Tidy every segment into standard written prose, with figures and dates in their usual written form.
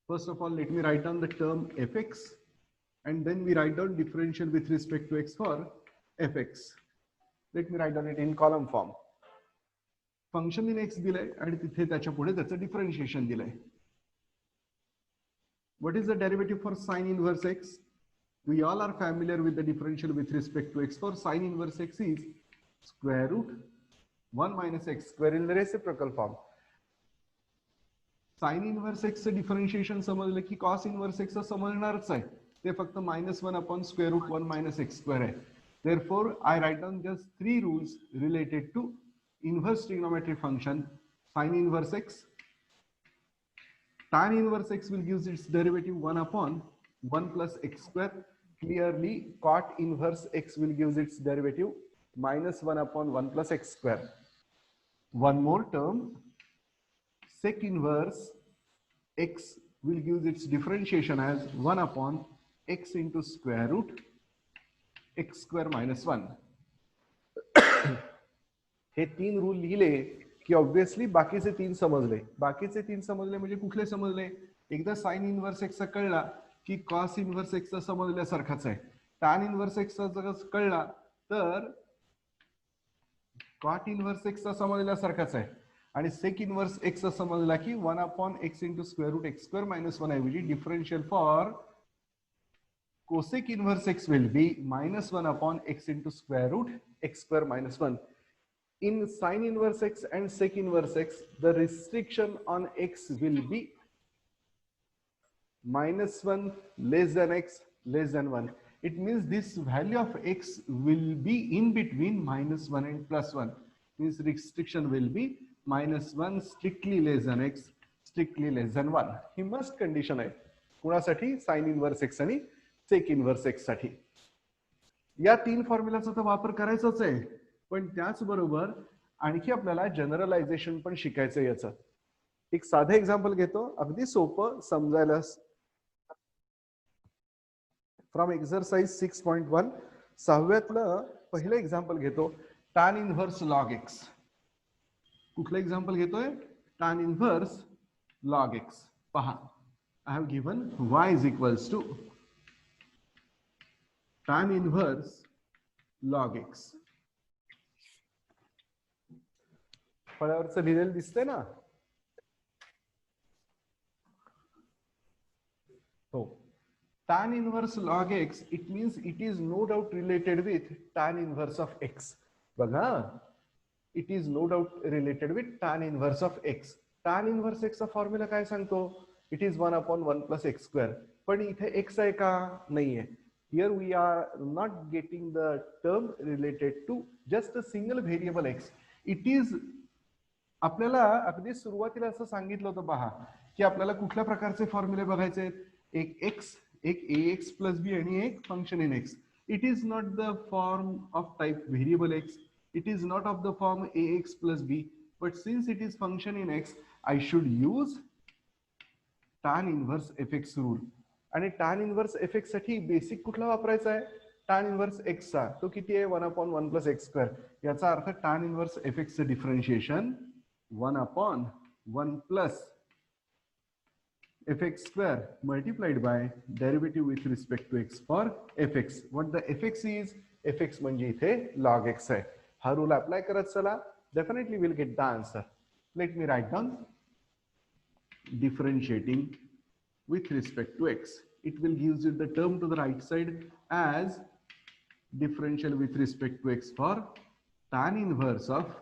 First of all, let me write down the term fx, and then we write down differential with respect to x for fx. Let me write down it in column form. Function in x दिलंय आणि तिथे त्याच्या पुढे त्याचं differentiation दिलंय. What is the derivative for sine inverse x? We all are familiar with the differential with respect to x for sine inverse x is square root 1 minus x square in the reciprocal form. Sin inverse x differentiation समजलं की cos inverse x समजणारच आहे. ते फक्त -1 upon square root 1 minus x square आहे. Therefore, I write down just 3 rules related to inverse trigonometric function sin inverse x. Tan inverse x will give its derivative 1 upon 1 plus x square. Clearly, cot inverse x will give its derivative -1 upon 1 plus x square. One more term, sec inverse x will give its differentiation as 1 upon x into square root x square minus 1. हे 3 rule लिहिले की obviously बाकीचे 3 समजले. बाकीचे 3 समजले म्हणजे कुठले समजले? एकदा साइन इनवर्स एक्स कळला की कॉस इनवर्स एक्स समजल्यासारखाच आहे. टॅन इनवर्स एक्स जर कळला तर कॉट इनवर्स एक्स समजल्यासारखाच आहे. आणि सेक इनवर्स एक्स समजला की 1 upon x into square root x square minus 1 ऐवजी differential for cosec inverse x will be -1 upon x into square root x square minus 1. In sin inverse x and sec inverse x, the restriction on x will be -1 less than x less than 1. It means this value of x will be in between -1 and +1. Means restriction will be -1 strictly less than x strictly less than 1. He must condition आहे कुणासाठी? Sine inverse x आणि sec inverse x साठी. या 3 फॉर्म्युलाचा तर वापर करायचाच आहे, पण त्याचबरोबर आणखी आपल्याला जनरलायझेशन पण शिकायचं. याचं एक साधं एक्झाम्पल घेतो, अगदी सोपं समजायला. फ्रॉम एक्सरसाइज 6.1 सहाव्यातलं पहिलं एक्झाम्पल घेतो, टॅन इनव्हर्स लॉग एक्स. कुठलं एक्झाम्पल घेतोय? Tan inverse log x. पहा, I have given y is equals to tan inverse log x. फळ्यावरचं लिहिलेलं दिसतंय ना? हो. tan inverse log x, it means it is no doubt related with tan inverse of x. बघा, it is no doubt related with tan inverse of x. tan inverse x चा formula काय सांगतो? It is 1 upon 1 plus x square. पण इथे x आहे का? नाहीये. Here we are not getting the term related to just a single variable x. It is आपल्याला अगदी सुरुवातीला असं सांगितलं होतं पहा की आपल्याला कुठल्या प्रकारचे फॉर्म्युले बघायचे आहेत. एक x, एक ax प्लस बी आणि एक function in x. It is not the form of type variable x. It is not of the form ax plus b. But since it is function in x, I should use tan inverse fx rule. आणि tan inverse fx साठी basic कुठला वापरायचा आहे? tan inverse x चा. तो किती आहे? 1 upon 1 plus x square. याचा अर्थ tan इनव्हर्स fx चे differentiation 1 upon 1 plus fx square multiplied by derivative with respect to x for fx. What the fx is? fx म्हणजे इथे log x आहे. हा रूल अप्लाय करत चला, definitely we'll get the answer. Let me write down differentiating with respect to x. It will give you the term to the right side as differential with respect to x for tan inverse of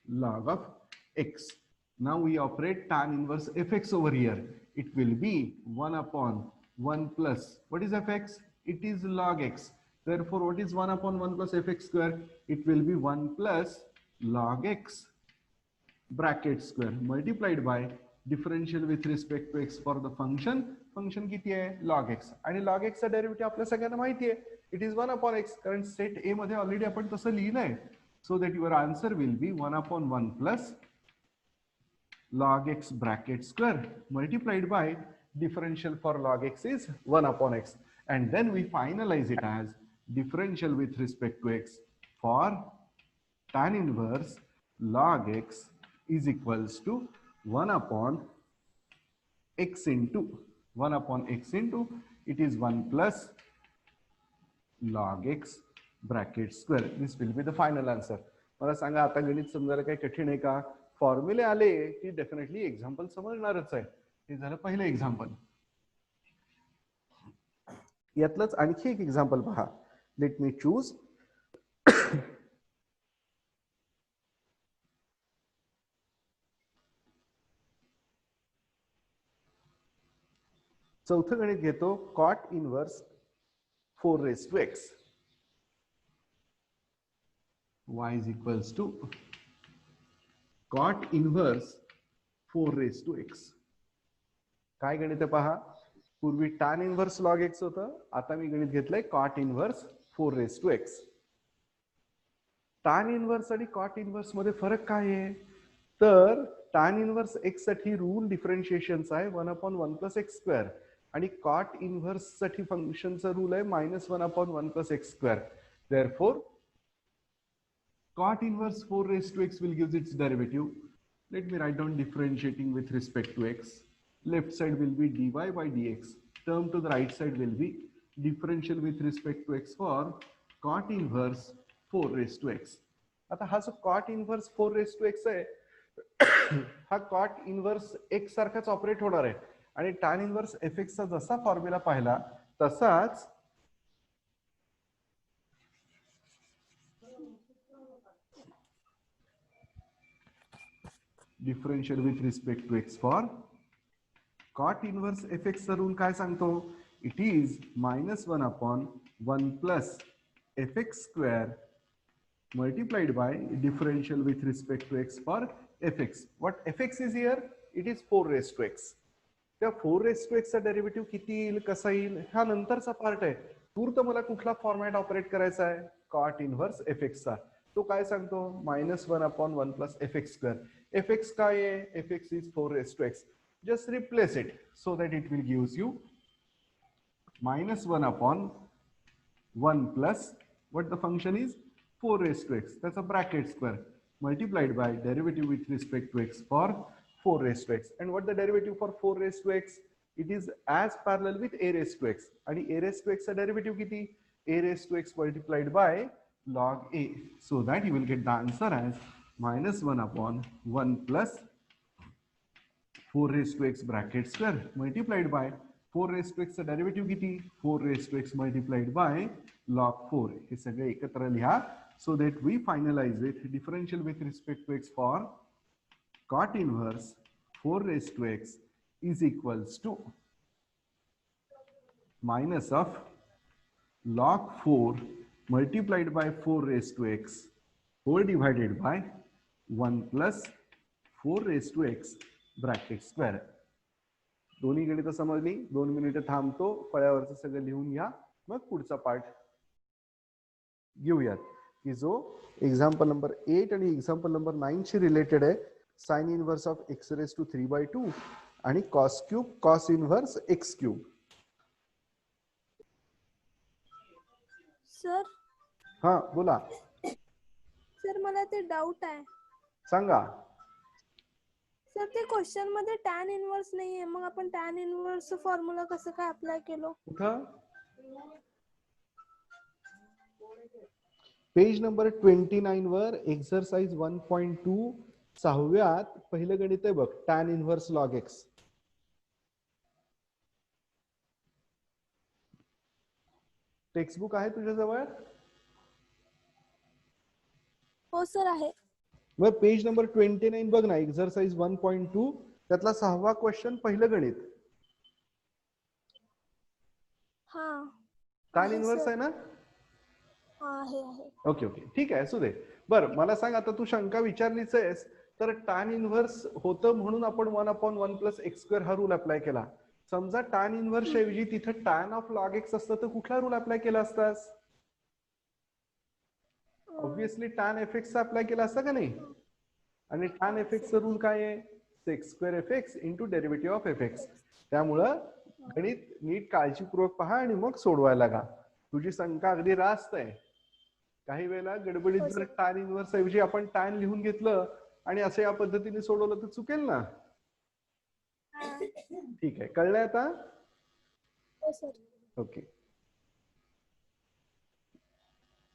log of x. Now we operate tan inverse fx over here. It will be 1 upon 1 plus, what is fx? It is log x. Therefore, what is 1 upon 1 plus fx square? It will be 1 plus log x bracket square multiplied by differential with respect to x for the function. Function किती आहे? log x. आणि log x चा derivative आपल्या सगळ्यांना माहिती आहे. It is 1 upon x. कारण set a मध्ये ऑलरेडी आपण तसं लिहिलंय. So that your answer will be 1 upon 1 plus log x bracket square multiplied by differential for log x is 1 upon x. And then we finalize it as differential with respect to x for tan inverse log x is equals to 1 upon x into 1 upon x into it is 1 plus log x bracket square. This will be the final answer. मला सांगा आता गणित समजायला काही कठीण आहे का? फॉर्म्युले आले की डेफिनेटली एक्झाम्पल समजणारच आहे. हे झालं पहिलं एक्झाम्पल. यातलंच आणखी एक एक्झाम्पल पहा. Let me choose. चौथं गणित घेतो. Cot inverse 4 raised to x. Y is equals to cot inverse 4 raised to x. काय गणित पहा. पूर्वी tan inverse log x होतं. आता मी गणित घेतलंय cot inverse 4 raised to x. tan inverse आणि cot inverse मध्ये फरक काय आहे? तर tan inverse x साठी रूल डिफरन्शिएशनचा आहे 1 upon 1 plus x square. आणि cot inverse साठी फंक्शनचा रूल आहे -1 upon 1 plus x square. Therefore, cot inverse 4 raised to x will give its derivative. Let me write down differentiating with respect to x. Left side will be dy by dx. Term to the right side will be differential with respect to x for cot inverse 4 raised to x. आता हा जो cot inverse 4 raised to x आहे हा cot inverse x सारखाच operate होणार आहे. आणि tan inverse fx चा जसा फॉर्म्युला पाहिला तसाच differential with respect to x for cot inverse fx चा रूल काय सांगतो? It is -1 upon 1 plus fx square multiplied by differential with respect to x for fx. What fx is here? It is 4 raised to x. त्या 4 raised to x चा derivative किती येईल, कसा येईल, हा नंतरचा पार्ट आहे. तूर्त मला कुठला फॉर्मॅट ऑपरेट करायचा आहे? cot inverse fx चा. तो काय सांगतो? -1 upon 1 plus fx square. fx काय आहे? fx is 4 raised to x. Just replace it so that it will gives you -1 upon 1 plus what the function is 4 raised to x. That's a bracket square multiplied by derivative with respect to x for 4 raised to x. And what the derivative for 4 raised to x? It is as parallel with a raised to x. And a raised to x चा derivative किती? a raised to x multiplied by log a. So that you will get the answer as -1 upon 1 plus 4 raised to x bracket square multiplied by 4 raised to x चा derivative किती? 4 raised to x multiplied by log 4. हे सगळे एकत्र लिहा so that we finalize with differential with respect to x for cot inverse 4 raised to x is equals to minus of log 4 multiplied by 4 raised to x whole divided by 1 plus 4 raised to x bracket square. दोन्ही गणित समजली. 2 मिनिटं थांबतो, फळ्यावरचं सगळं लिहून घ्या, मग पुढचा पार्ट घेऊयात की जो एक्झाम्पल नंबर 8 आणि एक्झाम्पल नंबर 9 शी रिलेटेड आहे. Sine inverse of x raised to 3/2 आणि cos cube cos inverse x cube. Sir हा बोला. सर मला ते डाऊट आहे. सांगा. सर ते क्वेश्चन मध्ये tan इनवर्स नाहीये, मग आपण tan इनवर्स फॉर्म्युला कसं काय अप्लाय केलो? कुठं? पेज नंबर 29 वर एक्सरसाइज 1.2 6व्यात पहिलं गणित आहे बघ, tan inverse log x. Textbook आहे तुझ्याजवळ? हो सर आहे. मग पेज नंबर 29 बघ ना, एक्सरसाइज 1.2 त्यातला 6वा क्वेश्चन पहिलं गणित. हा tan इनवर्स आहे ना? आहे. ओके ओके ठीक आहे, असू दे. बरं मला सांग, आता तू शंका विचारलीच आहेस, तर tan इनवर्स होतं म्हणून आपण 1 upon 1 plus x square हा रूल अप्लाय केला. समजा tan इनवर्स ऐवजी तिथं tan of log x असतं तर कुठला रूल अप्लाय केला असतास? ऑब्विसली tan fx चा अप्लाय केला असता का नाही? आणि tan fx चा रूल काय आहे? sec square fx into derivative of fx. त्यामुळं गणित नीट काळजीपूर्वक पहा आणि मग सोडवायला लागा. तुझी शंका अगदी रास्त आहे. काही वेळेला गडबडीत जर tan इनवर्स ऐवजी आपण tan लिहून घेतलं आणि असं या पद्धतीने सोडवलं तर चुकेल ना. ठीक आहे, कळलंय आता? हो सर. ओके.